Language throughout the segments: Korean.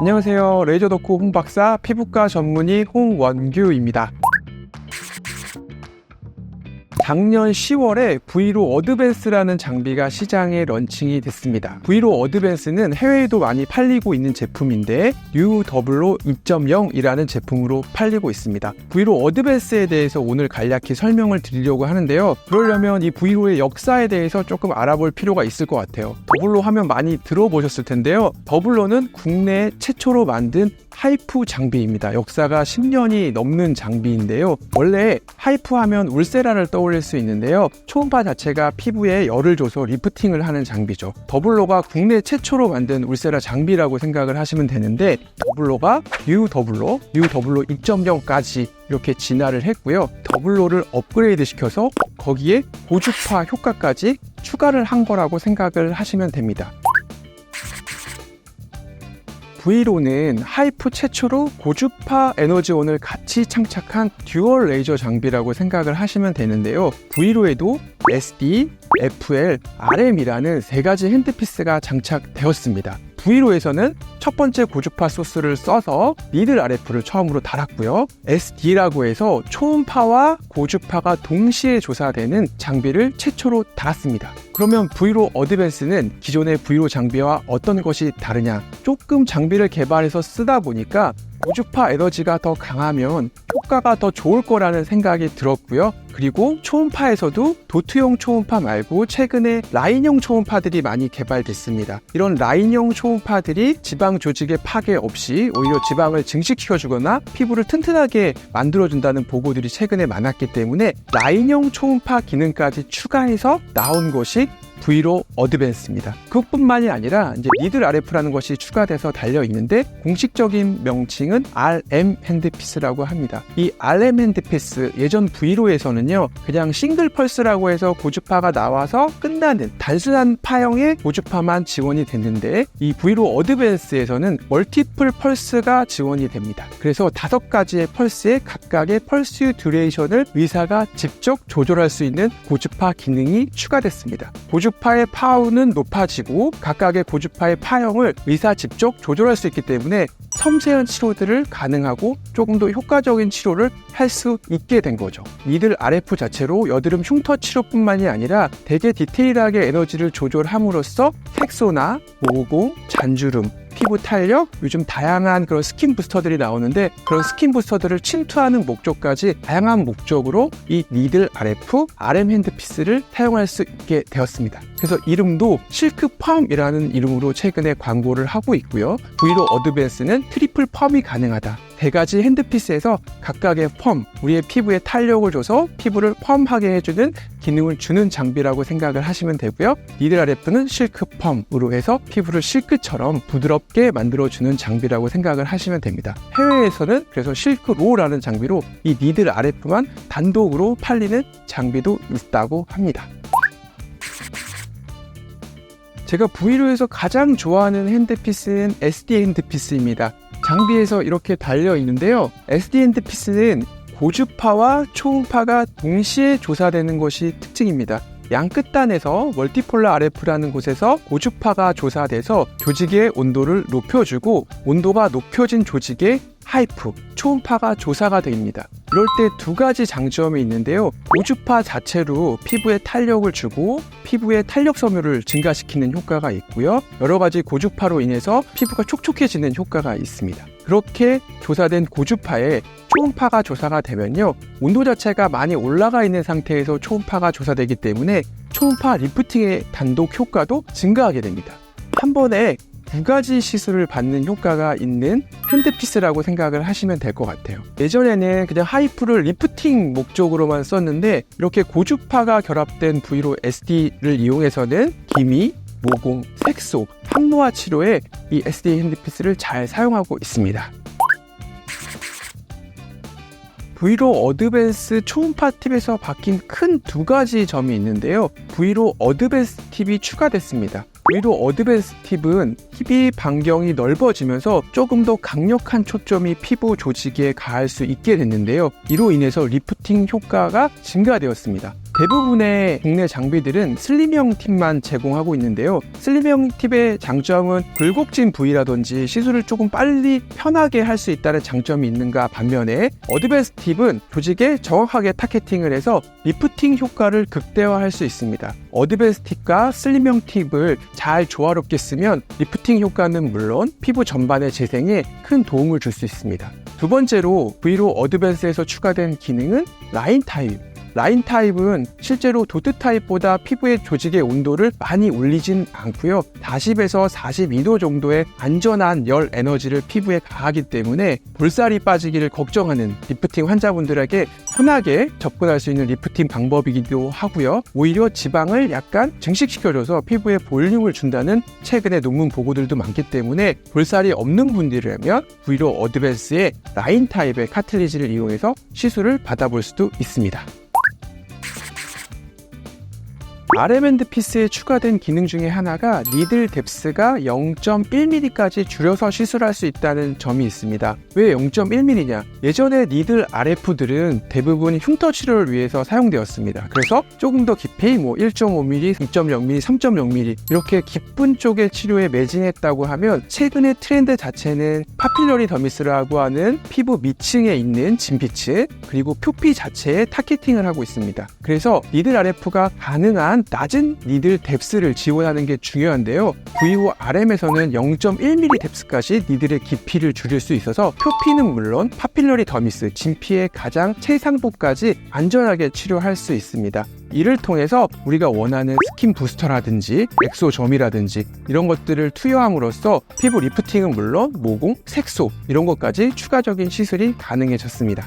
안녕하세요. 레이저 덕후 홍박사 피부과 전문의 홍원규입니다. 작년 10월에 브이로 어드밴스라는 장비가 시장에 런칭이 됐습니다. 브이로 어드밴스는 해외에도 많이 팔리고 있는 제품인데 뉴더블로 2.0이라는 제품으로 팔리고 있습니다. 브이로 어드밴스에 대해서 오늘 간략히 설명을 드리려고 하는데요. 그러려면 이 브이로의 역사에 대해서 조금 알아볼 필요가 있을 것 같아요. 더블로 하면 많이 들어보셨을 텐데요. 더블로는 국내 최초로 만든 하이프 장비입니다. 역사가 10년이 넘는 장비인데요. 원래 하이프 하면 울세라를 떠올릴 수 있는데요. 초음파 자체가 피부에 열을 줘서 리프팅을 하는 장비죠. 더블로가 국내 최초로 만든 울세라 장비라고 생각을 하시면 되는데, 더블로가 뉴더블로 2.0까지 이렇게 진화를 했고요. 더블로를 업그레이드 시켜서 거기에 고주파 효과까지 추가를 한 거라고 생각을 하시면 됩니다. 브이로는 하이프 최초로 고주파 에너지원을 같이 창착한 듀얼 레이저 장비라고 생각을 하시면 되는데요. 브이로에도 SD, FL, RM이라는 세 가지 핸드피스가 장착되었습니다. 브이로에서는 첫 번째 고주파 소스를 써서 니들 RF를 처음으로 달았고요. SD라고 해서 초음파와 고주파가 동시에 조사되는 장비를 최초로 달았습니다. 그러면 브이로 어드밴스는 기존의 브이로 장비와 어떤 것이 다르냐? 조금 장비를 개발해서 쓰다 보니까 고주파 에너지가 더 강하면 효과가 더 좋을 거라는 생각이 들었고요. 그리고 초음파에서도 도트용 초음파 말고 최근에 라인형 초음파들이 많이 개발됐습니다. 이런 라인형 초음파들이 지방 조직의 파괴 없이 오히려 지방을 증식시켜주거나 피부를 튼튼하게 만들어준다는 보고들이 최근에 많았기 때문에 라인형 초음파 기능까지 추가해서 나온 것이 브이로 어드밴스입니다. 그것뿐만이 아니라 이제 니들 RF라는 것이 추가돼서 달려 있는데 공식적인 명칭은 RM 핸드피스라고 합니다. 이 RM 핸드피스 예전 브이로에서는요, 그냥 싱글 펄스라고 해서 고주파가 나와서 끝나는 단순한 파형의 고주파만 지원이 됐는데, 이 브이로 어드밴스에서는 멀티플 펄스가 지원이 됩니다. 그래서 5가지의 펄스에 각각의 펄스 듀레이션을 의사가 직접 조절할 수 있는 고주파 기능이 추가됐습니다. 고주파의 파워는 높아지고 각각의 고주파의 파형을 의사 직접 조절할 수 있기 때문에 섬세한 치료들을 가능하고 조금 더 효과적인 치료를 할 수 있게 된 거죠. 니들 RF 자체로 여드름 흉터 치료뿐만이 아니라 되게 디테일하게 에너지를 조절함으로써 색소나 모공, 잔주름, 피부 탄력, 요즘 다양한 그런 스킨 부스터들이 나오는데 그런 스킨 부스터들을 침투하는 목적까지 다양한 목적으로 이 니들 RF, RM 핸드피스를 사용할 수 있게 되었습니다. 그래서 이름도 실크 펌이라는 이름으로 최근에 광고를 하고 있고요. 브이로 어드밴스는 트리플 펌이 가능하다. 3가지 핸드피스에서 각각의 펌, 우리의 피부에 탄력을 줘서 피부를 펌하게 해주는 기능을 주는 장비라고 생각을 하시면 되고요. 니들 RF는 실크 펌으로 해서 피부를 실크처럼 부드럽게 만들어주는 장비라고 생각을 하시면 됩니다. 해외에서는 그래서 실크 로라는 장비로 이 니들 RF만 단독으로 팔리는 장비도 있다고 합니다. 제가 브이로에서 가장 좋아하는 핸드피스는 SD 핸드피스입니다. 장비에서 이렇게 달려 있는데요. SD 핸드피스는 고주파와 초음파가 동시에 조사되는 것이 특징입니다. 양 끝단에서 멀티폴라 RF라는 곳에서 고주파가 조사돼서 조직의 온도를 높여주고 온도가 높여진 조직의 하이프, 초음파가 조사가 됩니다. 이럴 때 2가지 장점이 있는데요. 고주파 자체로 피부에 탄력을 주고 피부의 탄력 섬유를 증가시키는 효과가 있고요. 여러 가지 고주파로 인해서 피부가 촉촉해지는 효과가 있습니다. 그렇게 조사된 고주파에 초음파가 조사가 되면요, 온도 자체가 많이 올라가 있는 상태에서 초음파가 조사되기 때문에 초음파 리프팅의 단독 효과도 증가하게 됩니다. 한 번에 2가지 시술을 받는 효과가 있는 핸드피스라고 생각을 하시면 될 것 같아요. 예전에는 그냥 하이프를 리프팅 목적으로만 썼는데 이렇게 고주파가 결합된 브이로 SD를 이용해서는 기미, 모공, 색소, 항노화 치료에 이 SD 핸드피스를 잘 사용하고 있습니다. 브이로 어드밴스 초음파 팁에서 바뀐 큰 2가지 점이 있는데요. 브이로 어드밴스 팁이 추가됐습니다. 브이로 어드밴스 팁은 힙이 반경이 넓어지면서 조금 더 강력한 초점이 피부 조직에 가할 수 있게 됐는데요. 이로 인해서 리프팅 효과가 증가되었습니다. 대부분의 국내 장비들은 슬림형 팁만 제공하고 있는데요. 슬림형 팁의 장점은 굴곡진 부위라든지 시술을 조금 빨리 편하게 할 수 있다는 장점이 있는가 반면에 어드밴스 팁은 조직에 정확하게 타겟팅을 해서 리프팅 효과를 극대화할 수 있습니다. 어드밴스 팁과 슬림형 팁을 잘 조화롭게 쓰면 리프팅 효과는 물론 피부 전반의 재생에 큰 도움을 줄 수 있습니다. 두 번째로 브이로 어드밴스에서 추가된 기능은 라인 타입. 라인 타입은 실제로 도트 타입보다 피부의 조직의 온도를 많이 올리진 않고요. 40에서 42도 정도의 안전한 열 에너지를 피부에 가하기 때문에 볼살이 빠지기를 걱정하는 리프팅 환자분들에게 편하게 접근할 수 있는 리프팅 방법이기도 하고요. 오히려 지방을 약간 증식시켜줘서 피부에 볼륨을 준다는 최근의 논문 보고들도 많기 때문에 볼살이 없는 분들이라면 브이로 어드밴스의 라인 타입의 카틀리지를 이용해서 시술을 받아볼 수도 있습니다. RM앤드 피스에 추가된 기능 중에 하나가 니들 뎁스가 0.1mm까지 줄여서 시술할 수 있다는 점이 있습니다. 왜 0.1mm냐? 예전에 니들 RF들은 대부분 흉터 치료를 위해서 사용되었습니다. 그래서 조금 더 깊이 1.5mm, 2.0mm, 3.0mm 이렇게 깊은 쪽의 치료에 매진했다고 하면 최근의 트렌드 자체는 파필러리 더미스라고 하는 피부 밑층에 있는 진피층 그리고 표피 자체에 타겟팅을 하고 있습니다. 그래서 니들 RF가 가능한 낮은 니들 뎁스를 지원하는 게 중요한데요. V5 RM에서는 0.1mm 뎁스까지 니들의 깊이를 줄일 수 있어서 표피는 물론 파필러리 더미스, 진피의 가장 최상부까지 안전하게 치료할 수 있습니다. 이를 통해서 우리가 원하는 스킨 부스터라든지 엑소점이라든지 이런 것들을 투여함으로써 피부 리프팅은 물론 모공, 색소 이런 것까지 추가적인 시술이 가능해졌습니다.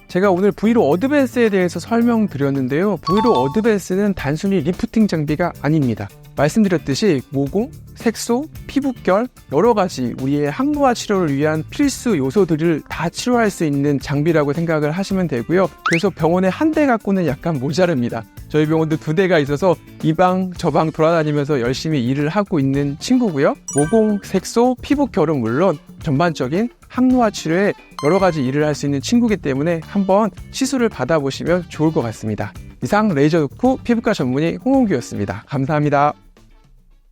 제가 오늘 브이로 어드밴스에 대해서 설명드렸는데요. 브이로 어드밴스는 단순히 리프팅 장비가 아닙니다. 말씀드렸듯이 모공, 색소, 피부결 여러 가지 우리의 항노화 치료를 위한 필수 요소들을 다 치료할 수 있는 장비라고 생각을 하시면 되고요. 그래서 병원에 한 대 갖고는 약간 모자릅니다. 저희 병원도 2대가 있어서 이 방 저 방 돌아다니면서 열심히 일을 하고 있는 친구고요. 모공, 색소, 피부결은 물론 전반적인 항노화 치료에 여러 가지 일을 할 수 있는 친구이기 때문에 한번 시술을 받아보시면 좋을 것 같습니다. 이상 레이저 덕후 피부과 전문의 홍홍규였습니다. 감사합니다.